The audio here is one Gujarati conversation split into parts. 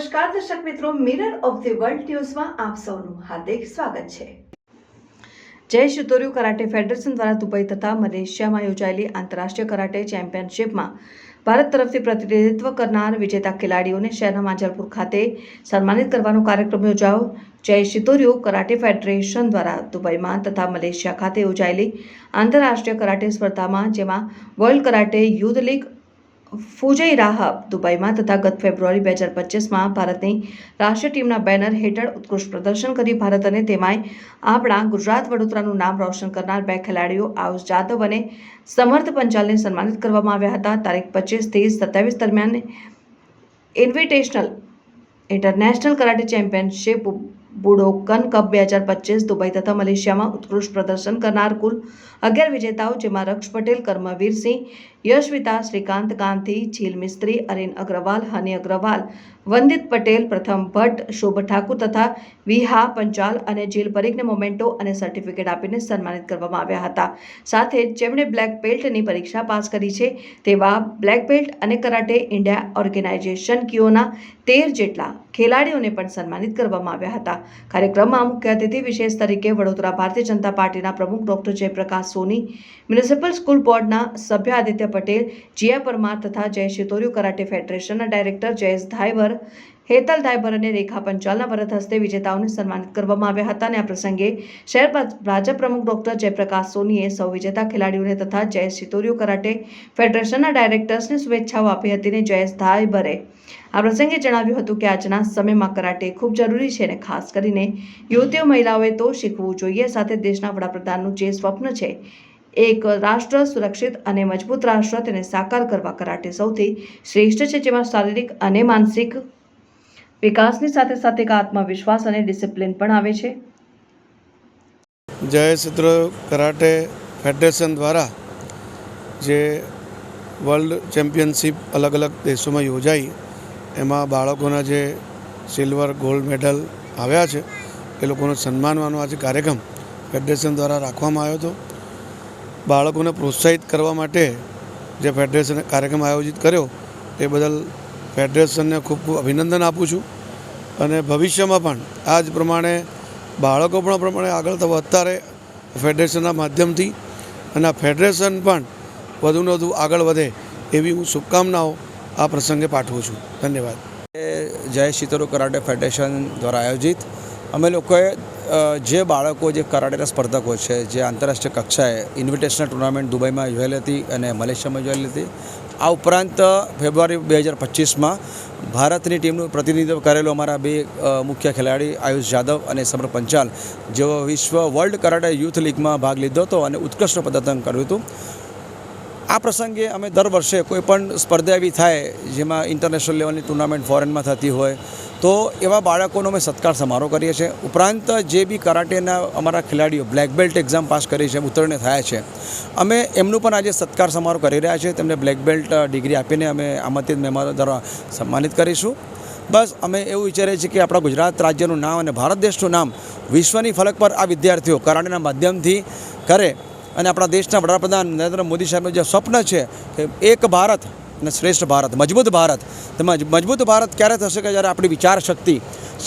નમસ્કાર દર્શક મિત્રો, મિરર ઓફ ધ વર્લ્ડ ન્યૂઝમાં આપ સૌનું હાર્દિક સ્વાગત છે। જય શિતોર્યુ કરાટે ફેડરેશન દ્વારા દુબઈ તથા મલેશિયામાં યોજાયેલી આંતરરાષ્ટ્રીય કરાટે ચેમ્પિયનશિપમાં ભારત તરફથી પ્રતિનિધિત્વ કરનાર વિજેતા ખેલાડીઓને શહેરના માંજલપુર ખાતે સન્માનિત કરવાનો કાર્યક્રમ યોજાયો। જય શિતોર્યુ કરાટે ફેડરેશન દ્વારા દુબઈમાં તથા મલેશિયા ખાતે યોજાયેલી આંતરરાષ્ટ્રીય કરાટે સ્પર્ધામાં જેમાં વર્લ્ડ કરાટે યુથ લીગ ફુજૈરાહ દુબઈમાં તથા ગત ફેબ્રુઆરી 2025માં ભારતની રાષ્ટ્રીય ટીમના બેનર હેઠળ ઉત્કૃષ્ટ પ્રદર્શન કરી ભારત અને તેમાંય આપણા ગુજરાત વડોદરાનું નામ રોશન કરનાર બે ખેલાડીઓ આયુષ જાદવ અને સમર્થ પંચાલને સન્માનિત કરવામાં આવ્યા હતા। તારીખ 25 થી 27 દરમિયાન invitational international karate championship Budokan cup 2025 Dubai તથા મલેશિયામાં ઉત્કૃષ્ટ પ્રદર્શન કરનાર કુલ 11 વિજેતાઓ, જેમાં રક્ષ પટેલ, કર્મવીરસિંહ, યશવિતા, શ્રીકાંત ગાંધી, જીલ મિસ્ત્રી, અરિન અગ્રવાલ, હની અગ્રવાલ, વંદિત પટેલ, પ્રથમ ભટ્ટ, શુભ ઠાકુર તથા વિહા પંચાલ અને જીલ પરીખને મોમેન્ટો અને સર્ટિફિકેટ આપીને સન્માનિત કરવામાં આવ્યા હતા। સાથે જ જેમણે બ્લેક બેલ્ટની પરીક્ષા પાસ કરી છે તેવા બ્લેક બેલ્ટ અને કરાટે ઇન્ડિયા ઓર્ગેનાઇઝેશન કીઓના 13 જેટલા ખેલાડીઓને પણ સન્માનિત કરવામાં આવ્યા હતા। કાર્યક્રમમાં મુખ્ય અતિથિ વિશેષ તરીકે વડોદરા ભારતીય જનતા પાર્ટીના પ્રમુખ ડોક્ટર જયપ્રકાશ સોની, મ્યુનિસિપલ સ્કૂલ બોર્ડના સભ્ય આદિત્ય પટેલ, જીયા પરમાર તથા જય શિતોર્યુ કરાટે ફેડરેશનના ડાયરેક્ટર જયેશ ધાયવર, હેતલ ધાયવર અને રેખા પંચાલના વરદ હસ્તે વિજેતાઓને સન્માનિત કરવામાં આવ્યા હતા। અને આ પ્રસંગે શહેર ભાજપ પ્રમુખ ડોક્ટર જયપ્રકાશ સોનીએ સૌ વિજેતા ખેલાડીઓને તથા જય શિતોર્યુ કરાટે ફેડરેશનના ડાયરેક્ટર્સને શુભેચ્છાઓ આપી હતી અને જયેશ ધાયવરે આ પ્રસંગે જણાવ્યું હતું કે આજના સમયમાં કરાટે ખૂબ જરૂરી છે અને ખાસ કરીને યુવતીઓ મહિલાઓએ તો શીખવું જોઈએ। સાથે દેશના વડાપ્રધાનનું જે સ્વપ્ન છે એક રાષ્ટ્ર સુરક્ષિત અને મજબૂત રાષ્ટ્ર, તેને સાકાર કરવા કરાટે સૌથી શ્રેષ્ઠ છે, જેમાં શારીરિક અને માનસિક વિકાસની સાથે સાથે એક આત્મવિશ્વાસ અને ડિસિપ્લિન પણ આવે છે। જય શિતોર્યુ કરાટે ફેડરેશન દ્વારા જે વર્લ્ડ ચેમ્પિયનશિપ અલગ અલગ દેશોમાં યોજાઈ, એમાં બાળકોના જે સિલ્વર ગોલ્ડ મેડલ આવ્યા છે એ લોકોને સન્માનવાનો આજે કાર્યક્રમ ફેડરેશન દ્વારા રાખવામાં આવ્યો હતો। બાળકોને પ્રોત્સાહિત કરવા માટે જે ફેડરેશને કાર્યક્રમ આયોજિત કર્યો એ બદલ ફેડરેશનને ખૂબ ખૂબ અભિનંદન આપું છું। અને ભવિષ્યમાં પણ આ જ પ્રમાણે બાળકો પણ પ્રમાણે આગળ વધતા રહે ફેડરેશનના માધ્યમથી, અને આ ફેડરેશન પણ વધુને વધુ આગળ વધે એવી હું શુભકામનાઓ આ પ્રસંગે પાઠવું છું। ધન્યવાદ। જય શિતોર્યુ કરાટે ફેડરેશન દ્વારા આયોજિત અમે લોકોએ જે બાળકો જે કરાટેના સ્પર્ધકો છે, જે આંતરરાષ્ટ્રીય કક્ષાએ ઇન્વિટેશનલ ટુર્નામેન્ટ દુબઈમાં યોજાયેલી હતી અને મલેશિયામાં યોજાયેલી હતી, આ ઉપરાંત ફેબ્રુઆરી 2025માં ભારતની ટીમનું પ્રતિનિધિત્વ કરેલું અમારા બે મુખ્ય ખેલાડી આયુષ જાદવ અને સમર્થ પંચાલ, જેઓ વિશ્વ વર્લ્ડ કરાટે યુથ લીગમાં ભાગ લીધો હતો અને ઉત્કૃષ્ટ પ્રદર્શન કર્યું હતું। આ પ્રસંગે અમે દર વર્ષે કોઈ પણ સ્પર્ધા એવી થાય જેમાં ઇન્ટરનેશનલ લેવલની ટુર્નામેન્ટ ફોરેનમાં થતી હોય તો એવા બાળકોનો અમે સત્કાર સમારોહ કરીએ છીએ। ઉપરાંત જે બી કરાટેના અમારા ખેલાડીઓ બ્લેક બેલ્ટ એક્ઝામ પાસ કરી છે, ઉત્તીર્ણ થયા છે, અમે એમનું પણ આજે સત્કાર સમારોહ કરી રહ્યા છીએ। તેમને બ્લેક બેલ્ટ ડિગ્રી આપીને અમે આમંત્રિત મહેમાનો દ્વારા સન્માનિત કરીશું। બસ અમે એવું વિચારીએ છીએ કે આપણા ગુજરાત રાજ્યનું નામ અને ભારત દેશનું નામ વિશ્વની ફલક પર આ વિદ્યાર્થીઓ કરાટેના માધ્યમથી કરે અને આપણા દેશના વડાપ્રધાન નરેન્દ્ર મોદી સાહેબનું જે સ્વપ્ન છે કે એક ભારત અને શ્રેષ્ઠ ભારત, મજબૂત ભારત, તેમાં મજબૂત ભારત ક્યારે થશે કે જ્યારે આપણી વિચાર શક્તિ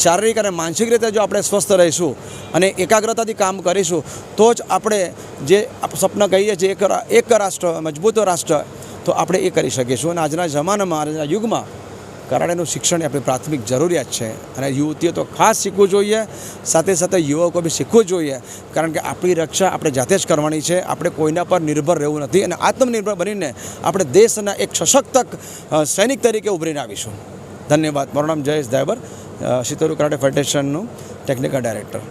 શારીરિક અને માનસિક રીતે જો આપણે સ્વસ્થ રહીશું અને એકાગ્રતાથી કામ કરીશું તો જ આપણે જે સ્વપ્ન કહીએ છીએ એક રાષ્ટ્ર, મજબૂત રાષ્ટ્ર, તો આપણે એ કરી શકીશું। અને આજના જમાનામાં, આજના યુગમાં કરાટેનું શિક્ષણ એ આપણી પ્રાથમિક જરૂરિયાત છે અને યુવતીઓ તો ખાસ શીખવું જોઈએ, સાથે સાથે યુવકો બી શીખવું જોઈએ, કારણ કે આપણી રક્ષા આપણે જાતે જ કરવાની છે। આપણે કોઈના પર નિર્ભર રહેવું નથી અને આત્મનિર્ભર બનીને આપણે દેશના એક સશક્ત સૈનિક તરીકે ઉભરીને આવીશું। ધન્યવાદ। મારું નામ જયેશ ધાયવર, શિતોર્યુ કરાટે ફેડરેશનનું ટેકનિકલ ડાયરેક્ટર।